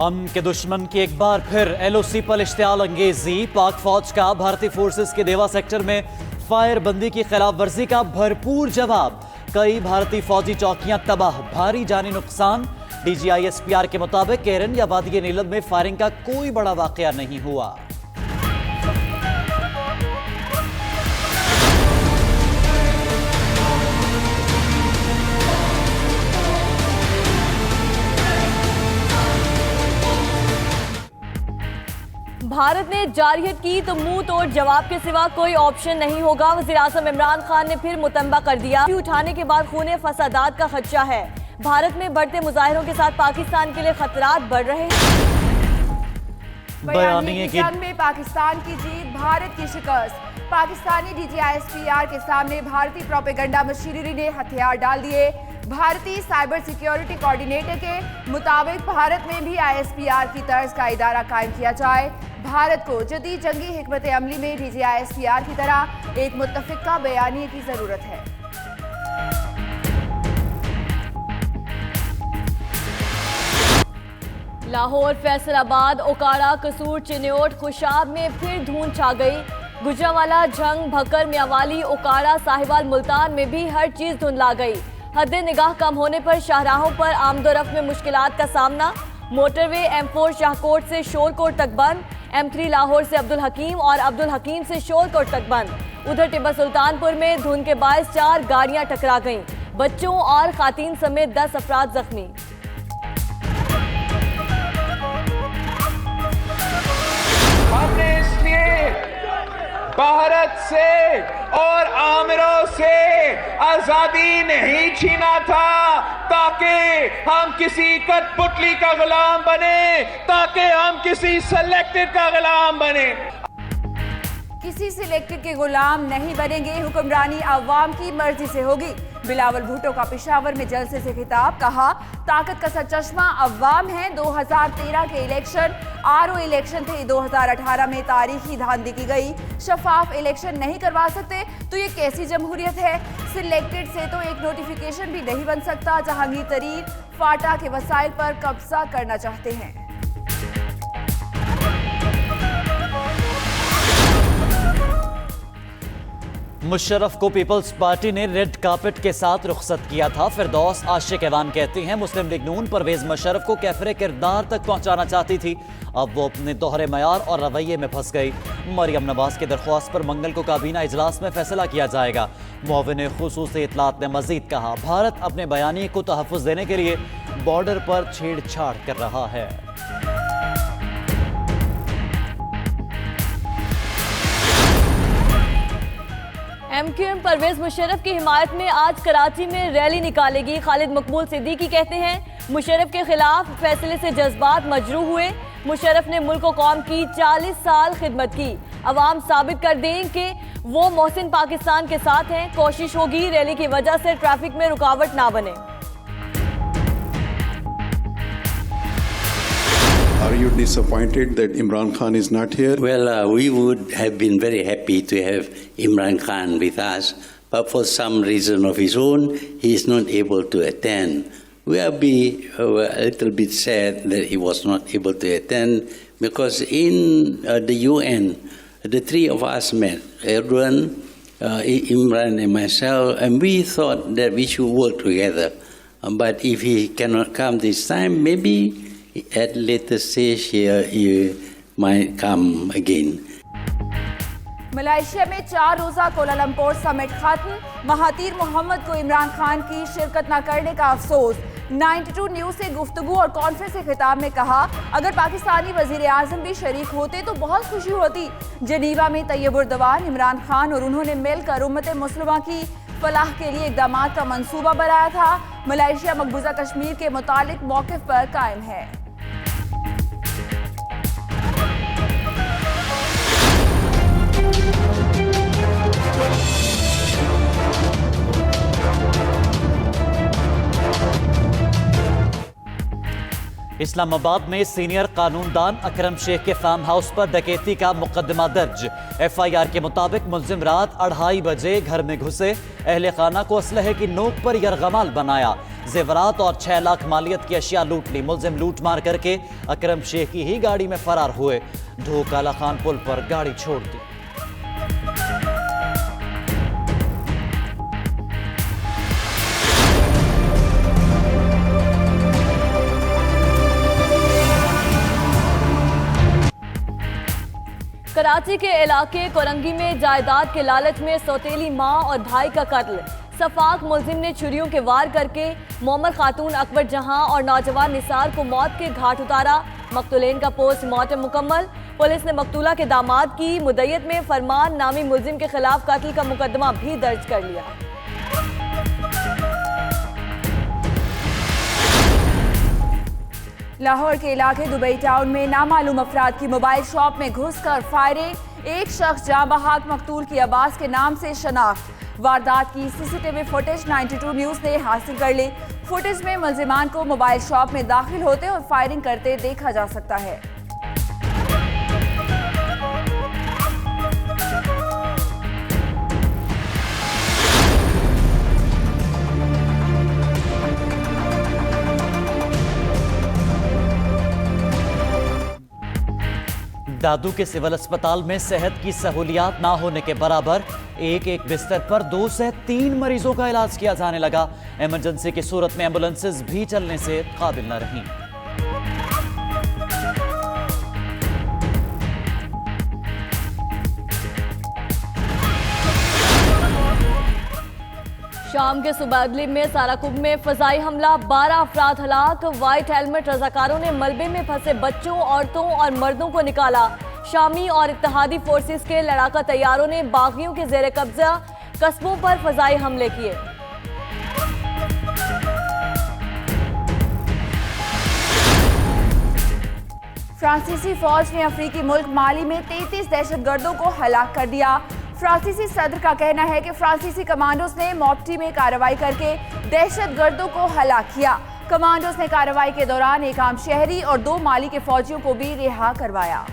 अमन के दुश्मन की एक बार फिर एलओसी पर इश्तियाल अंगेजी। पाक फौज का भारतीय फोर्सेस के देवा सेक्टर में फायरबंदी की खिलाफ वर्जी का भरपूर जवाब। कई भारतीय फौजी चौकियां तबाह, भारी जानी नुकसान। डीजीआईएसपीआर के मुताबिक केरन या वादी नीलम में फायरिंग का कोई बड़ा वाकया नहीं हुआ। भारत ने जारहियत की तो मुंह तोड़ जवाब के सिवा कोई ऑप्शन नहीं होगा। वज़ीर-ए-आज़म इमरान खान ने फिर मुतंबा कर दिया। उठाने के बाद खूने फसादात का खदशा है। भारत में बढ़ते मुजाहिरों के साथ पाकिस्तान के लिए खतरात बढ़ रहे हैं। बयानी की जंग में पाकिस्तान की जीत, भारत की शिकस्त। पाकिस्तानी डीजीआईएसपीआर के सामने भारतीय प्रोपेगेंडा मशीनरी ने हथियार डाल दिए। भारतीय साइबर सिक्योरिटी कोऑर्डिनेटर के मुताबिक भारत में भी आईएसपीआर की तर्ज का इदारा कायम किया जाए। भारत को जदीद जंगी हिकमत अमली में डीजीआईएसपीआर की तरह एक मुत्तफिका बयानी की जरूरत है। लाहौर, फैसलाबाद, ओकाड़ा, कसूर, चिन्योट, खुशाब में फिर धूंध छा गई। गुजरांवाला, झंग, भक्कर, मियावाली, ओकाड़ा, साहिवाल, मुल्तान में भी हर चीज धुंधला गई। हद निगाह कम होने पर शाहराहों पर आमदोरफ्त में मुश्किलात का सामना। मोटरवे M4 शाहकोट से शोरकोट तक बंद। M3 लाहौर से अब्दुल हकीम और अब्दुल हकीम से शोरकोट तक बंद। उधर टिब्बा सुल्तानपुर में धुंध के बायस 4 गाड़ियां टकरा गईं। बच्चों और खातीन समेत 10 अफराद जख्मी। हमने इसलिए भारत से और आमिरों से आजादी नहीं छीना था ताकि हम किसी कठपुतली का गुलाम बने, ताकि हम किसी सिलेक्टेड का गुलाम बने। किसी सिलेक्टेड के गुलाम नहीं बनेंगे, हुक्मरानी अवाम की मर्जी से होगी। बिलावल भुट्टो का पेशावर में जलसे से खिताब, कहा ताकत का सरचश्मा अवाम है। 2013 के इलेक्शन आरओ इलेक्शन थे, 2018 में तारीखी धांधली की गई। शफाफ इलेक्शन नहीं करवा सकते तो ये कैसी जमहूरियत है। सिलेक्टेड से तो एक नोटिफिकेशन भी नहीं बन सकता। जहांगीर तरीन फाटा के वसाइल पर कब्जा करना चाहते हैं। मुशर्रफ को पीपल्स पार्टी ने रेड कार्पेट के साथ रुखसत किया था। फिरदौस आशिक एवान कहती हैं मुस्लिम लीग नून परवेज मुशर्रफ को कैफरे किरदार तक पहुंचाना चाहती थी, अब वो अपने दोहरे मयार और रवैये में फंस गई। मरियम नवाज की दरख्वास्त पर मंगल को काबीना इजलास में फैसला किया जाएगा। मुआविन खुसूसी इतलात ने मजीद कहा भारत अपने बयानी को तहफ़्फ़ुज़ देने के लिए बॉर्डर पर छेड़छाड़ कर रहा है। MQM परवेज मुशर्रफ की हिमायत में आज कराची में रैली निकालेगी। खालिद मकबूल सिद्दीकी कहते हैं मुशर्रफ के खिलाफ फैसले से जज्बात मजरूह हुए। मुशर्रफ ने मुल्क व कौम की 40 साल खिदमत की। अवाम साबित कर दें कि वो मोहसिन पाकिस्तान के साथ हैं। कोशिश होगी रैली की वजह से ट्रैफिक में रुकावट ना बने। Are you disappointed that Imran Khan is not here? Well, we would have been very happy to have Imran Khan with us, but for some reason of his own, he is not able to attend. We are a little bit sad that he was not able to attend because in the UN, the three of us met, Erdogan, Imran and myself, and we thought that we should work together. But if he cannot come this time, maybe at later stage he might come again. Malaysia में 4 रोजा Kuala Lumpur summit खत्म। Mahathir Mohammad को इमरान खान की शिरकत न करने का अफसोस। 92 न्यूज से गुफ्तगू और कॉन्फ्रेंस के खिताब में कहा अगर पाकिस्तानी वजीर आजम भी शरीक होते तो बहुत खुशी होती। जनीवा में तैयब उर्दवान, इमरान खान और उन्होंने मिलकर उम्मत मुस्लिमा की फलाह के लिए इक़दामात का मंसूबा बनाया था। मलेशिया मकबूजा कश्मीर के मुतालिक मौक़िफ़ पर कायम है। इस्लामाबाद में सीनियर कानूनदान अकरम शेख के फार्म हाउस पर डकैती का मुकदमा दर्ज। FIR के मुताबिक मुलजिम रात 2:30 बजे घर में घुसे, अहले खाना को असलहे की नोक पर यरगमाल बनाया, जेवरात और 6 लाख मालियत की अशिया लूट ली। मुलजिम लूट मार करके अकरम शेख की ही गाड़ी में फरार हुए। ढोक आला खान पुल पर गाड़ी छोड़ दी। कराची के इलाके कोरंगी में जायदाद के लालच में सौतेली मां और भाई का कत्ल। सफाक मुलजिम ने छुरियों के वार करके मोहम्मद खातून अकबर जहां और नौजवान निसार को मौत के घाट उतारा। मकतूलेन का पोस्टमार्टम मुकम्मल। पुलिस ने मकतूला के दामाद की मुद्दत में फरमान नामी मुलजिम के खिलाफ कत्ल का मुकदमा भी दर्ज कर लिया। लाहौर के इलाके दुबई टाउन में नामालूम अफराद की मोबाइल शॉप में घुसकर फायरिंग। एक शख्स जाँ बहक मकतूल की अब्बास के नाम से शनाख्त। वारदात की CCTV फुटेज 92 न्यूज़ ने हासिल कर ली। फुटेज में मुलजिमान को मोबाइल शॉप में दाखिल होते और फायरिंग करते देखा जा सकता है। दादू के सिविल अस्पताल में सेहत की सहूलियात ना होने के बराबर एक बिस्तर पर 2 से 3 मरीजों का इलाज किया जाने लगा। इमरजेंसी की सूरत में एम्बुलेंसेज भी चलने से काबिल न रहीं। शाम के सुबैदली में साराकुब में फजाई हमला, 12 अफराद हलाक। व्हाइट हेलमेट रजाकारों ने मलबे में फंसे बच्चों, औरतों और मर्दों को निकाला। शामी और इत्तेहादी फोर्सेस के लड़ाका तैयारों ने बागियों के जेर कब्जा कस्बों पर फजाई हमले किए। फ्रांसीसी फौज ने अफ्रीकी मुल्क माली में 33 दहशतगर्दों को हलाक कर दिया। फ्रांसीसी सदर का कहना है कि फ्रांसीसी कमांडोज ने मोप्टी में कार्रवाई करके दहशतगर्दों को हलाक किया। कमांडोज ने कार्रवाई के दौरान एक आम शहरी और 2 माली के फौजियों को भी रिहा करवाया।